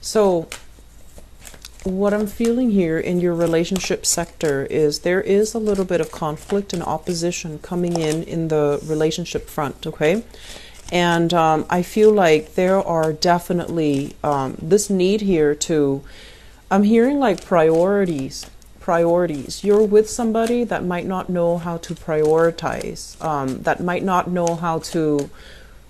So what I'm feeling here in your relationship sector is there is a little bit of conflict and opposition coming in the relationship front, okay? And I feel like there are definitely this need here to, I'm hearing like priorities. You're with somebody that might not know how to prioritize, that might not know how to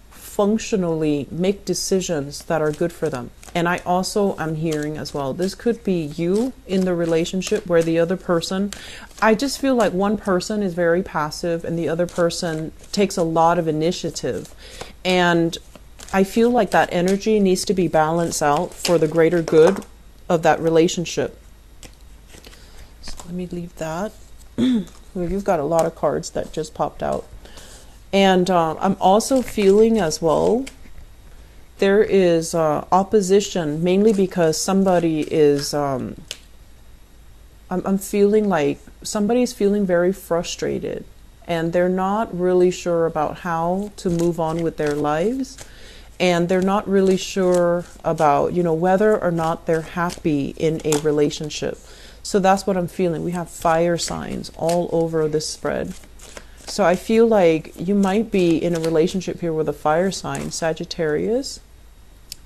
functionally make decisions that are good for them. And I also am hearing as well, this could be you in the relationship where the other person, I just feel like one person is very passive and the other person takes a lot of initiative. And I feel like that energy needs to be balanced out for the greater good of that relationship. So let me leave that. You've got a lot of cards that just popped out. And I'm also feeling as well, there is opposition, mainly because somebody is, I'm feeling like somebody's feeling very frustrated and they're not really sure about how to move on with their lives. And they're not really sure about, whether or not they're happy in a relationship. So that's what I'm feeling. We have fire signs all over this spread. So I feel like you might be in a relationship here with a fire sign, Sagittarius,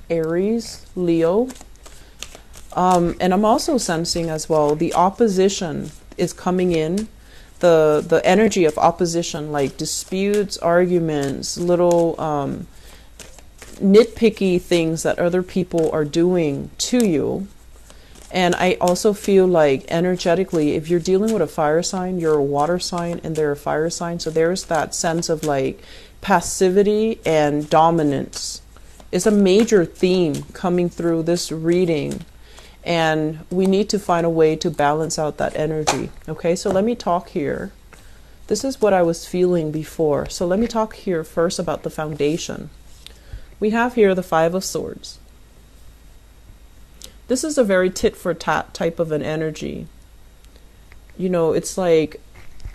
Aries, Leo. And I'm also sensing as well, the opposition is coming in, the energy of opposition, like disputes, arguments, little nitpicky things that other people are doing to you. And I also feel like energetically, if you're dealing with a fire sign, you're a water sign and they're a fire sign. So there's that sense of like passivity and dominance. It's a major theme coming through this reading. And we need to find a way to balance out that energy. Okay, so let me talk here. This is what I was feeling before. So let me talk here first about the foundation. We have here the Five of Swords. This is a very tit for tat type of an energy. It's like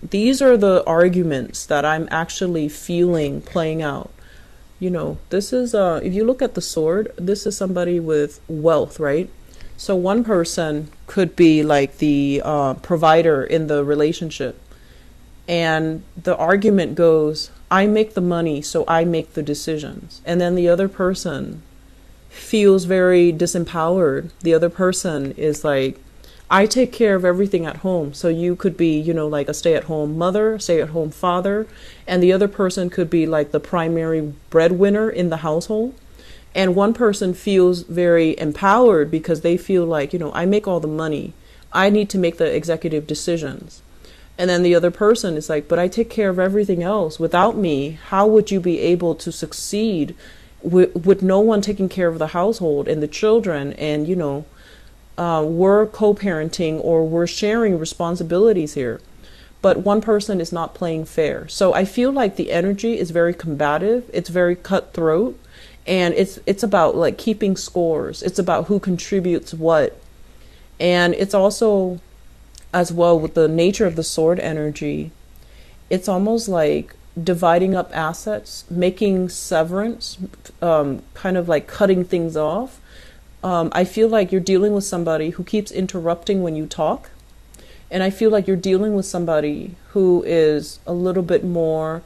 these are the arguments that I'm actually feeling playing out. This is, if you look at the sword, this is somebody with wealth, right? So one person could be like the provider in the relationship. And the argument goes, I make the money, so I make the decisions. And then the other person feels very disempowered. The other person is like, I take care of everything at home. So you could be, like a stay-at-home mother, stay-at-home father, and the other person could be like the primary breadwinner in the household. And one person feels very empowered because they feel like, I make all the money. I need to make the executive decisions. And then the other person is like, but I take care of everything else. Without me, how would you be able to succeed with no one taking care of the household and the children? And, we're co-parenting or we're sharing responsibilities here. But one person is not playing fair. So I feel like the energy is very combative. It's very cutthroat. And it's about like keeping scores. It's about who contributes what. And it's also, as well, with the nature of the sword energy, it's almost like dividing up assets, making severance, kind of like cutting things off. I feel like you're dealing with somebody who keeps interrupting when you talk. And I feel like you're dealing with somebody who is a little bit more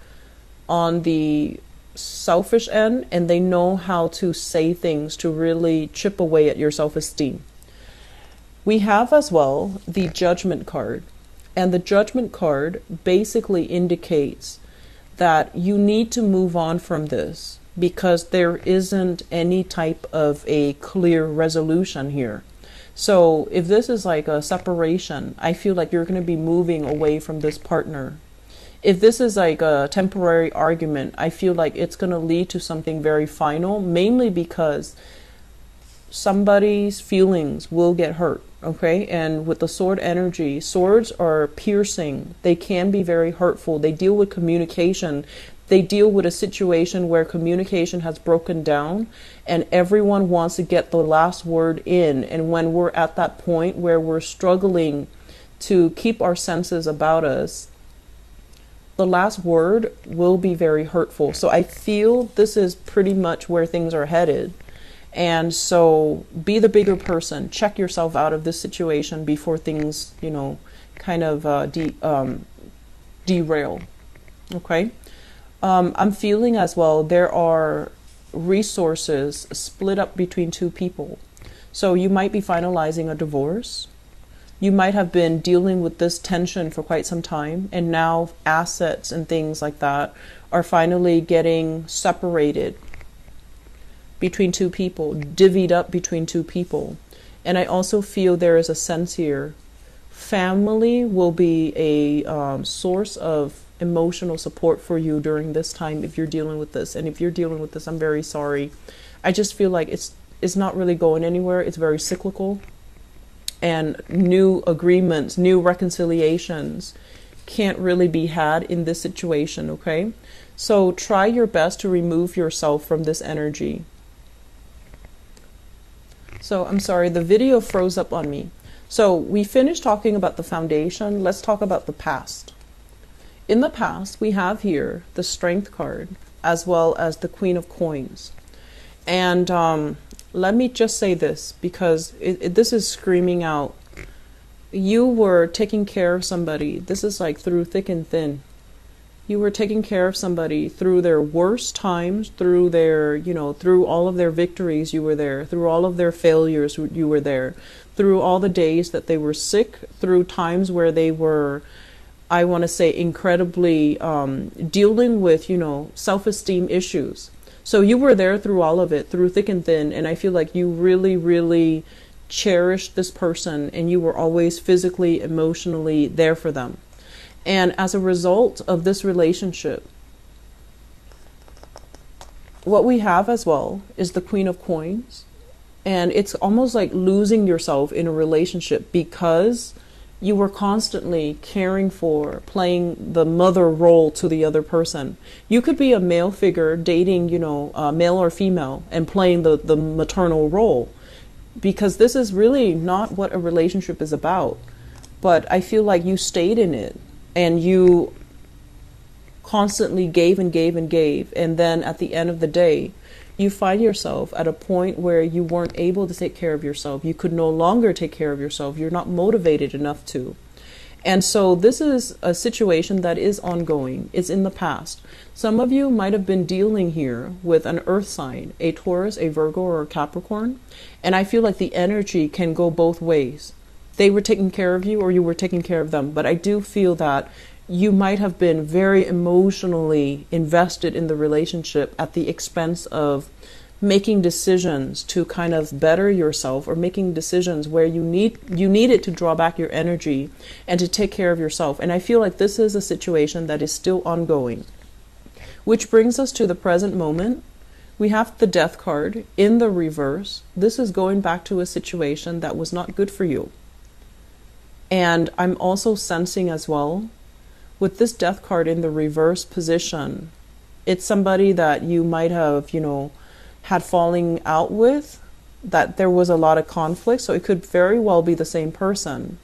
on the selfish end, and they know how to say things to really chip away at your self-esteem. We have as well the Judgment card. And the Judgment card basically indicates that you need to move on from this because there isn't any type of a clear resolution here. So if this is like a separation, I feel like you're going to be moving away from this partner. If this is like a temporary argument, I feel like it's going to lead to something very final, mainly because somebody's feelings will get hurt. Okay, and with the sword energy, swords are piercing. They can be very hurtful. They deal with communication. They deal with a situation where communication has broken down and everyone wants to get the last word in. And when we're at that point where we're struggling to keep our senses about us, the last word will be very hurtful. So I feel this is pretty much where things are headed. And so be the bigger person. Check yourself out of this situation before things, kind of derail. Okay. I'm feeling as well there are resources split up between two people. So you might be finalizing a divorce. You might have been dealing with this tension for quite some time, and now assets and things like that are finally getting separated between two people, divvied up between two people. And I also feel there is a sense here. Family will be a source of emotional support for you during this time if you're dealing with this. And if you're dealing with this, I'm very sorry. I just feel like it's not really going anywhere. It's very cyclical. And new agreements, new reconciliations can't really be had in this situation, okay? So try your best to remove yourself from this energy. So I'm sorry, the video froze up on me. So we finished talking about the foundation. Let's talk about the past. In the past, we have here the Strength card as well as the Queen of Coins. And let me just say this, because this is screaming out. You were taking care of somebody. This is like through thick and thin. You were taking care of somebody through their worst times, through their, through all of their victories, you were there. Through all of their failures, you were there. Through all the days that they were sick, through times where they were, I want to say, incredibly dealing with, self-esteem issues. So you were there through all of it, through thick and thin. And I feel like you really, really cherished this person, and you were always physically, emotionally there for them. And as a result of this relationship, what we have as well is the Queen of Coins. And it's almost like losing yourself in a relationship because you were constantly caring for, playing the mother role to the other person. You could be a male figure dating, male or female, and playing the maternal role, because this is really not what a relationship is about. But I feel like you stayed in it, and you constantly gave and gave and gave. And then at the end of the day, you find yourself at a point where you weren't able to take care of yourself. You could no longer take care of yourself. You're not motivated enough to. And so this is a situation that is ongoing. It's in the past. Some of you might have been dealing here with an earth sign, a Taurus, a Virgo, or a Capricorn. And I feel like the energy can go both ways. They were taking care of you or you were taking care of them. But I do feel that you might have been very emotionally invested in the relationship at the expense of making decisions to kind of better yourself, or making decisions where you needed to draw back your energy and to take care of yourself. And I feel like this is a situation that is still ongoing. Which brings us to the present moment. We have the Death card in the reverse. This is going back to a situation that was not good for you. And I'm also sensing as well, with this Death card in the reverse position, it's somebody that you might have, had falling out with, that there was a lot of conflict. So it could very well be the same person.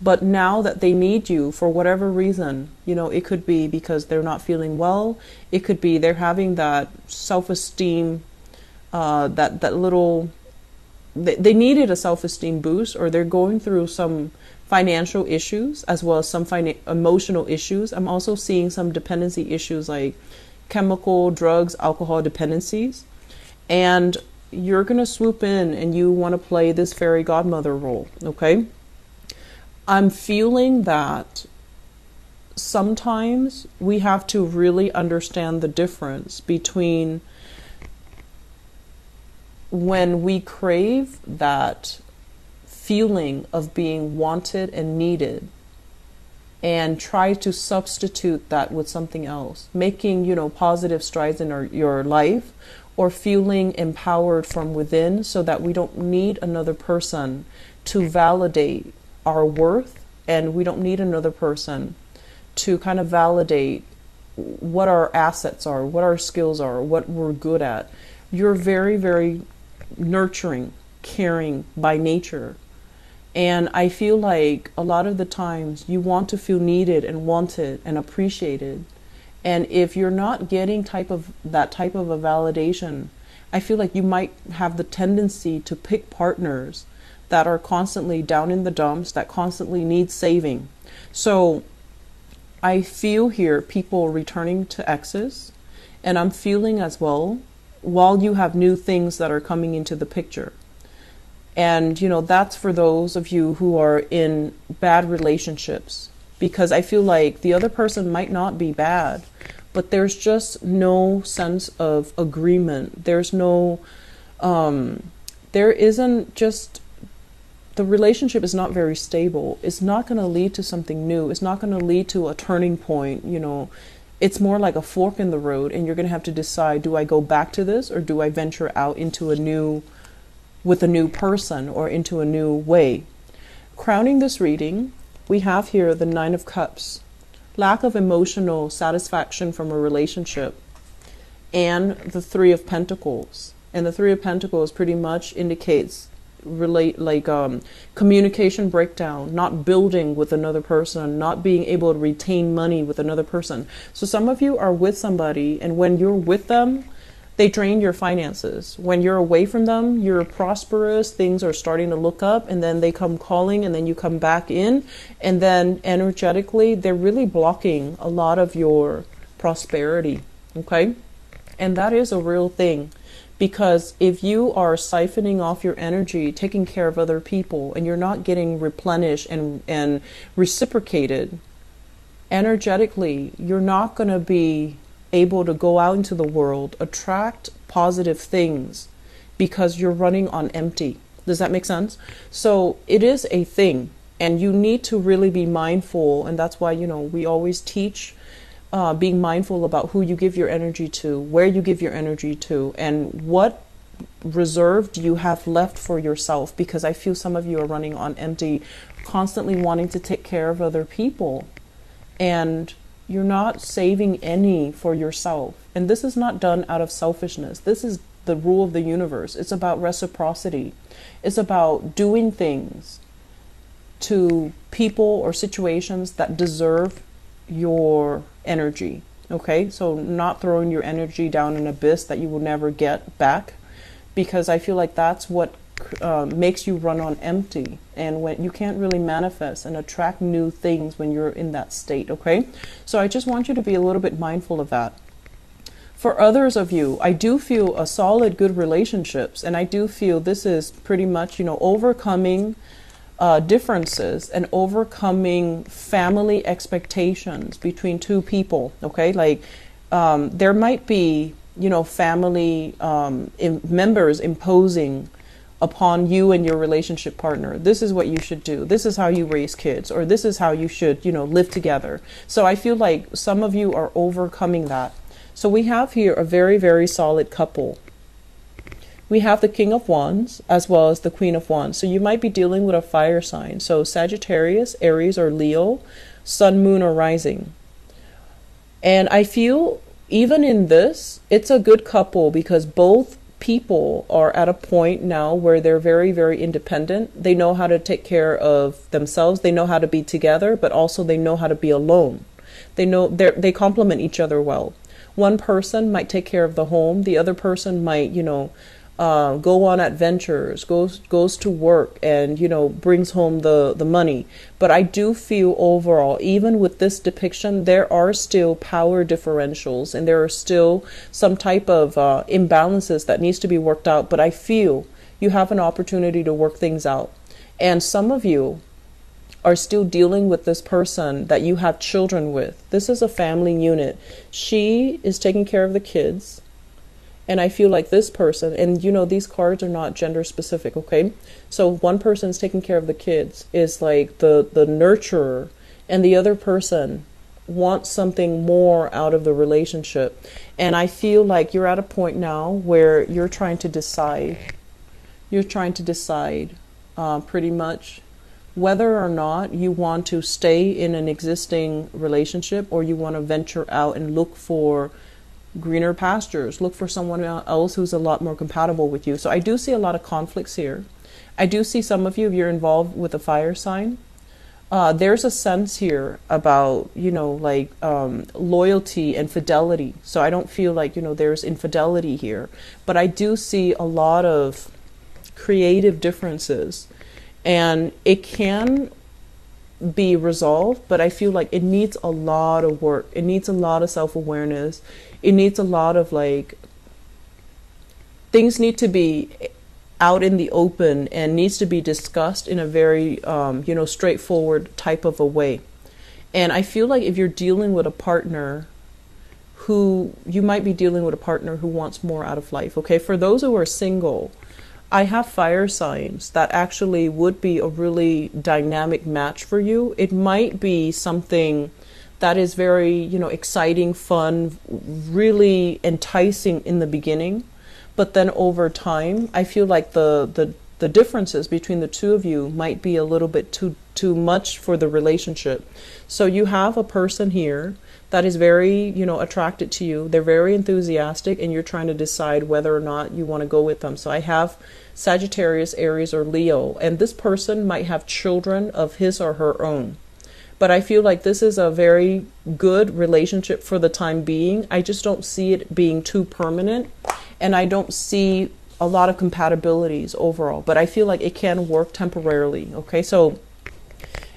But now that they need you for whatever reason, it could be because they're not feeling well. It could be they're having that self-esteem, they needed a self-esteem boost, or they're going through some financial issues as well as some emotional issues. I'm also seeing some dependency issues like chemical, drugs, alcohol dependencies. And you're going to swoop in and you want to play this fairy godmother role, okay? I'm feeling that sometimes we have to really understand the difference between when we crave that feeling of being wanted and needed and try to substitute that with something else, making, positive strides in your life, or feeling empowered from within so that we don't need another person to validate our worth, and we don't need another person to kind of validate what our assets are, what our skills are, what we're good at. You're very, very nurturing, caring by nature. And I feel like a lot of the times you want to feel needed and wanted and appreciated. And if you're not getting that type of a validation, I feel like you might have the tendency to pick partners that are constantly down in the dumps, that constantly need saving. So I feel here people returning to exes, and I'm feeling as well while you have new things that are coming into the picture. And, that's for those of you who are in bad relationships, because I feel like the other person might not be bad, but there's just no sense of agreement. There's no, there isn't just, the relationship is not very stable. It's not going to lead to something new. It's not going to lead to a turning point. It's more like a fork in the road, and you're going to have to decide, do I go back to this, or do I venture out into with a new person, or into a new way? Crowning this reading, we have here the Nine of Cups, lack of emotional satisfaction from a relationship, and the Three of Pentacles. And the Three of Pentacles pretty much indicates communication breakdown, not building with another person, not being able to retain money with another person. So some of you are with somebody, and when you're with them, they drain your finances. When you're away from them, you're prosperous, things are starting to look up, and then they come calling, and then you come back in, and then energetically, they're really blocking a lot of your prosperity, okay? And that is a real thing, because if you are siphoning off your energy, taking care of other people, and you're not getting replenished and reciprocated, energetically, you're not going to be able to go out into the world, attract positive things, because you're running on empty. Does that make sense? So it is a thing, and you need to really be mindful. And that's why, we always teach being mindful about who you give your energy to, where you give your energy to, and what reserve do you have left for yourself, because I feel some of you are running on empty, constantly wanting to take care of other people, and you're not saving any for yourself. And this is not done out of selfishness. This is the rule of the universe. It's about reciprocity. It's about doing things to people or situations that deserve your energy. Okay? So not throwing your energy down an abyss that you will never get back, because I feel like that's what makes you run on empty, and when you can't really manifest and attract new things when you're in that state. Okay, so I just want you to be a little bit mindful of that. For others of you, I do feel a solid good relationships, and I do feel this is pretty much overcoming differences and overcoming family expectations between two people. Okay, like there might be family members imposing upon you and your relationship partner. This is what you should do. This is how you raise kids, or this is how you should, live together. So I feel like some of you are overcoming that. So we have here a very, very solid couple. We have the King of Wands as well as the Queen of Wands. So you might be dealing with a fire sign. So Sagittarius, Aries, or Leo, Sun, Moon, or Rising. And I feel even in this, it's a good couple, because both people are at a point now where they're very, very independent. They know how to take care of themselves. They know how to be together, but also they know how to be alone. They complement each other well. One person might take care of the home. The other person might, go on adventures, goes to work, and brings home the money. But I do feel overall, even with this depiction, there are still power differentials, and there are still some type of imbalances that needs to be worked out. But I feel you have an opportunity to work things out. And some of you are still dealing with this person that you have children with. This is a family unit. She is taking care of the kids. And I feel like this person, and these cards are not gender specific, okay? So one person's taking care of the kids, is like the nurturer, and the other person wants something more out of the relationship. And I feel like you're at a point now where you're trying to decide. You're trying to decide pretty much whether or not you want to stay in an existing relationship, or you want to venture out and look for greener pastures, look for someone else who's a lot more compatible with you. So I do see a lot of conflicts here. I do see some of you, if you're involved with a fire sign, There's a sense here about, like loyalty and fidelity. So I don't feel like, there's infidelity here, but I do see a lot of creative differences, and it can be resolved, but I feel like it needs a lot of work. It needs a lot of self-awareness. It needs a lot of like, things need to be out in the open and needs to be discussed in a very straightforward type of a way. And I feel like if you're dealing with a partner who you might be dealing with a partner who wants more out of life. Okay, for those who are single, I have fire signs that actually would be a really dynamic match for you. It might be something that is very, exciting, fun, really enticing in the beginning. But then over time, I feel like the differences between the two of you might be a little bit too much for the relationship. So you have a person here that is very, attracted to you. They're very enthusiastic, and you're trying to decide whether or not you want to go with them. So I have Sagittarius, Aries, or Leo, and this person might have children of his or her own. But I feel like this is a very good relationship for the time being. I just don't see it being too permanent, and I don't see a lot of compatibilities overall. But I feel like it can work temporarily. Okay, so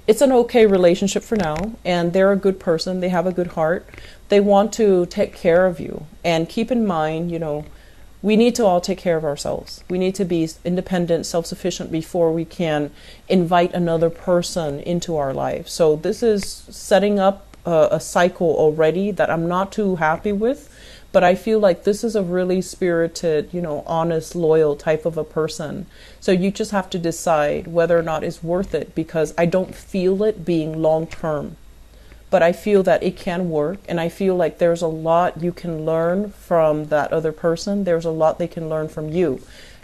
it's an okay relationship for now, and they're a good person. They have a good heart. They want to take care of you. And keep in mind, we need to all take care of ourselves. We need to be independent, self-sufficient before we can invite another person into our life. So this is setting up a cycle already that I'm not too happy with. But I feel like this is a really spirited, honest, loyal type of a person. So you just have to decide whether or not it's worth it, because I don't feel it being long term. But I feel that it can work, and I feel like there's a lot you can learn from that other person. There's a lot they can learn from you.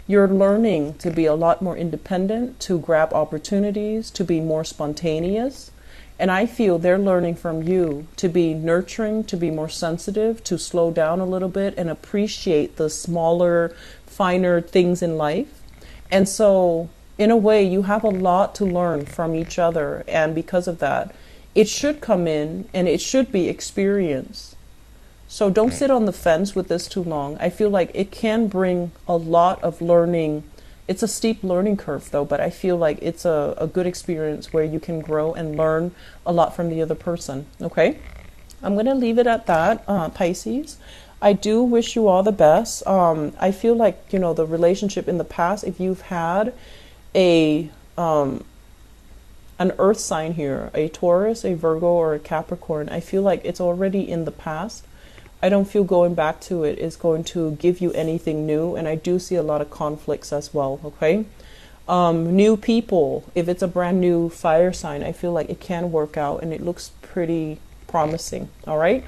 You're learning to be a lot more independent, to grab opportunities, to be more spontaneous. And I feel they're learning from you to be nurturing, to be more sensitive, to slow down a little bit and appreciate the smaller, finer things in life. And so, in a way, you have a lot to learn from each other. And because of that, it should come in and it should be experience. So don't sit on the fence with this too long. I feel like it can bring a lot of learning. It's a steep learning curve though, but I feel like it's a good experience where you can grow and learn a lot from the other person. Okay, I'm going to leave it at that, Pisces. I do wish you all the best. I feel like, the relationship in the past, if you've had an earth sign here, a Taurus, a Virgo, or a Capricorn, I feel like it's already in the past. I don't feel going back to it is going to give you anything new, and I do see a lot of conflicts as well. Okay, new people, if it's a brand new fire sign, I feel like it can work out and it looks pretty promising. All right.